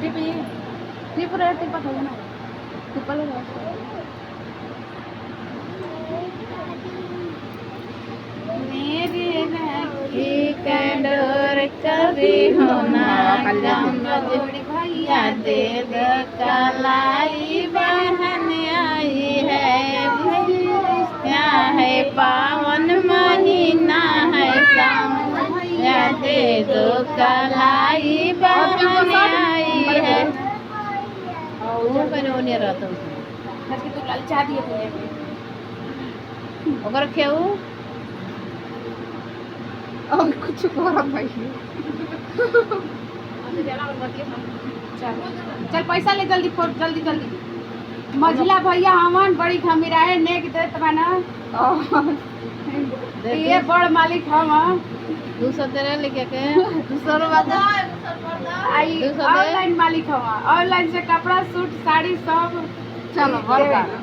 टिपी टिपुरा टिपा खाऊ ना टिपल मेरी राखी का डोर कभी होना कमजोरी भैया दे दो कलाई बहन आई है भैया है पावन महीना है भैया दे दो कलाई बहन आई है और कनो नहीं रहता उसमें तू ललचा दिए ओकर खेऊ और कुछ करत भाई चल पैसा ले जल्दी फोट जल्दी जल्दी मझला भैया हमन बड़ी खमीराए नेक देत बना ये बड़ मालिक हम 200 तेरे लेके के 200 बता आई ऑनलाइन मालिक हम ऑनलाइन से कपड़ा सूट साड़ी सब चलो बड़का